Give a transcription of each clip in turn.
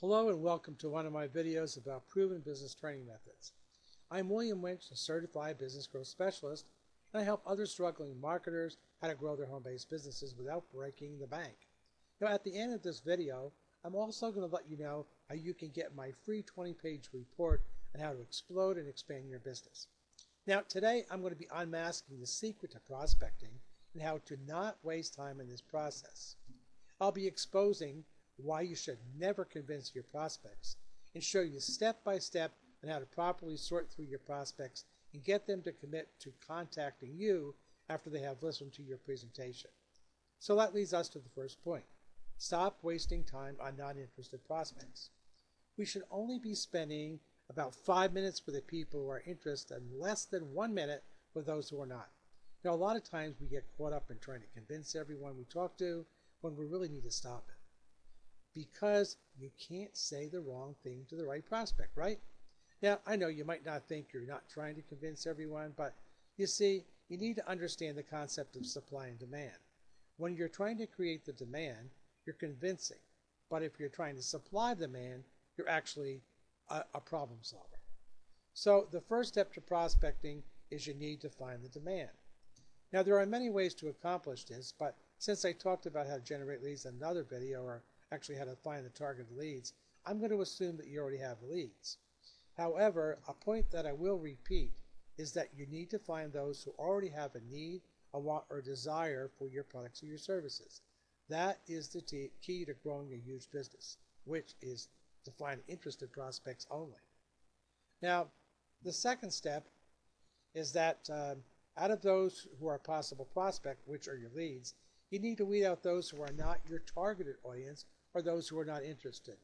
Hello and welcome to one of my videos about proven business training methods. I'm William Winch, a certified business growth specialist, and I help other struggling marketers how to grow their home-based businesses without breaking the bank. Now, at the end of this video, I'm also going to let you know how you can get my free 20-page report on how to explode and expand your business. Now, today I'm going to be unmasking the secret to prospecting and how to not waste time in this process. I'll be exposing why you should never convince your prospects and show you step by step on how to properly sort through your prospects and get them to commit to contacting you after they have listened to your presentation. So that leads us to the first point. Stop wasting time on non-interested prospects. We should only be spending about 5 minutes with the people who are interested and less than 1 minute with those who are not. Now, a lot of times we get caught up in trying to convince everyone we talk to when we really need to stop it. Because you can't say the wrong thing to the right prospect, right? Now, I know you might not think you're not trying to convince everyone, but you see, you need to understand the concept of supply and demand. When you're trying to create the demand, you're convincing. But if you're trying to supply the demand, you're actually a problem solver. So the first step to prospecting is you need to find the demand. Now, there are many ways to accomplish this, but since I talked about how to generate leads in another video, or actually how to find the targeted leads, I'm going to assume that you already have leads. However, a point that I will repeat is that you need to find those who already have a need, a want, or desire for your products or your services. That is the key to growing a huge business, which is to find interested prospects only. Now, the second step is that out of those who are a possible prospect, which are your leads, you need to weed out those who are not your targeted audience or those who are not interested.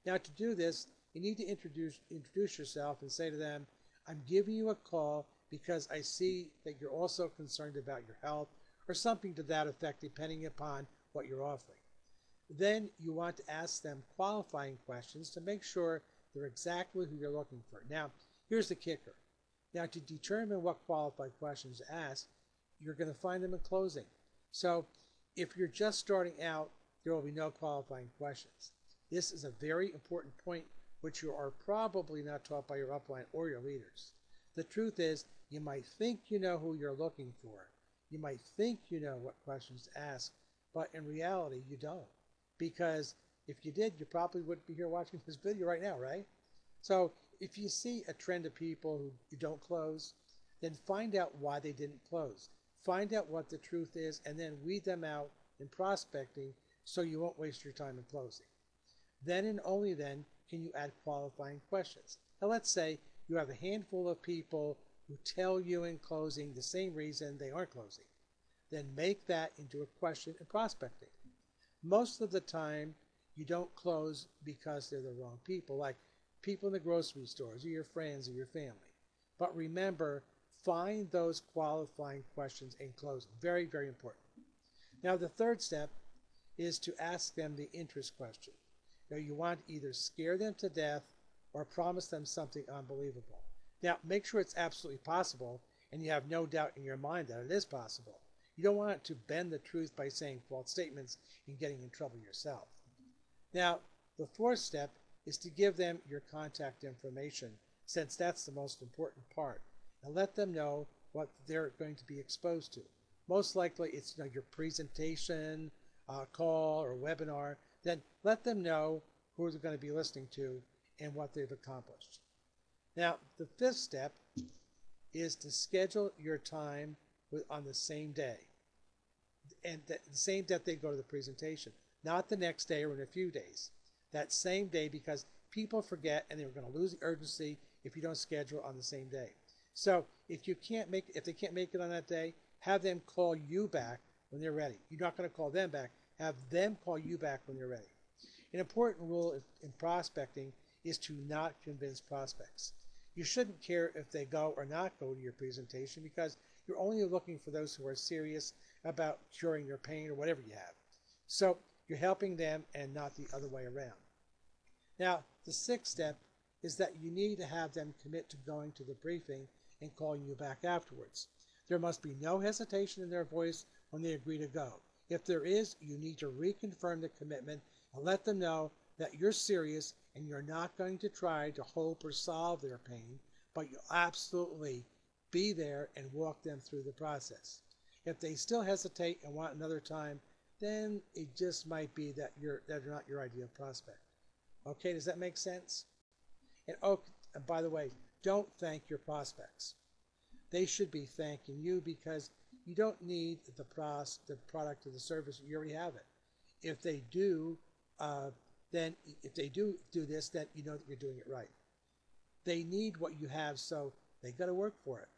Now, to do this, you need to introduce yourself and say to them, I'm giving you a call because I see that you're also concerned about your health, or something to that effect, depending upon what you're offering. Then you want to ask them qualifying questions to make sure they're exactly who you're looking for. Now, here's the kicker. Now, to determine what qualified questions to ask, you're going to find them in closing. So if you're just starting out, there will be no qualifying questions. This is a very important point which you are probably not taught by your upline or your leaders. The truth is, you might think you know who you're looking for. You might think you know what questions to ask, but in reality, you don't. Because if you did, you probably wouldn't be here watching this video right now, right? So if you see a trend of people who you don't close, then find out why they didn't close. Find out what the truth is, and then weed them out in prospecting so you won't waste your time in closing. Then and only then can you add qualifying questions. Now, let's say you have a handful of people who tell you in closing the same reason they aren't closing. Then make that into a question in prospecting. Most of the time, you don't close because they're the wrong people, like people in the grocery stores or your friends or your family. But remember, find those qualifying questions in closing. Very, very important. Now, the third step is to ask them the interest question. Now, you want to either scare them to death or promise them something unbelievable. Now, make sure it's absolutely possible and you have no doubt in your mind that it is possible. You don't want to bend the truth by saying false statements and getting in trouble yourself. Now, the fourth step is to give them your contact information, since that's the most important part, and let them know what they're going to be exposed to. Most likely it's your presentation, call, or webinar. Then let them know who they're going to be listening to and what they've accomplished. Now, the fifth step is to schedule your time on the same day, and the same that they go to the presentation, not the next day or in a few days. That same day, because people forget and they're going to lose the urgency if you don't schedule on the same day. So if they can't make it on that day, have them call you back when they're ready. You're not going to call them back. Have them call you back when they're ready. An important rule in prospecting is to not convince prospects. You shouldn't care if they go or not go to your presentation, because you're only looking for those who are serious about curing your pain or whatever you have. So you're helping them and not the other way around. Now, the sixth step is that you need to have them commit to going to the briefing and calling you back afterwards. There must be no hesitation in their voice when they agree to go. If there is, you need to reconfirm the commitment and let them know that you're serious and you're not going to try to hope or solve their pain, but you'll absolutely be there and walk them through the process. If they still hesitate and want another time, then it just might be that they're not your ideal prospect. Okay, does that make sense? And oh, and by the way, don't thank your prospects. They should be thanking you because you don't need the product or the service. You already have it. If they do, then if they do this, then you know that you're doing it right. They need what you have, so they got to work for it.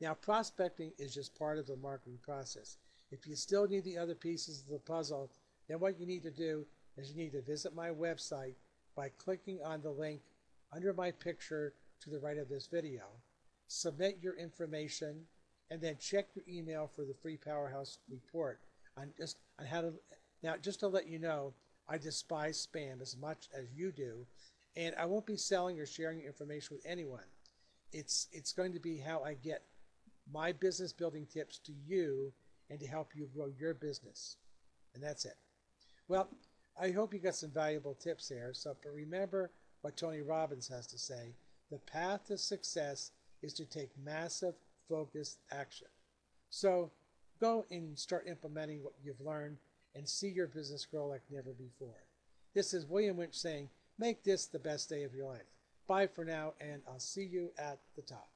Now, prospecting is just part of the marketing process. If you still need the other pieces of the puzzle, then what you need to do is you need to visit my website by clicking on the link under my picture to the right of this video. Submit your information and then check your email for the free Powerhouse report on how to. Now, just to let you know, I despise spam as much as you do, and I won't be selling or sharing your information with anyone. It's going to be how I get my business building tips to you and to help you grow your business. And that's it. Well, I hope you got some valuable tips there. So, but remember what Tony Robbins has to say. The path to success is to take massive, focused action. So go and start implementing what you've learned and see your business grow like never before. This is William Winch saying, make this the best day of your life. Bye for now, and I'll see you at the top.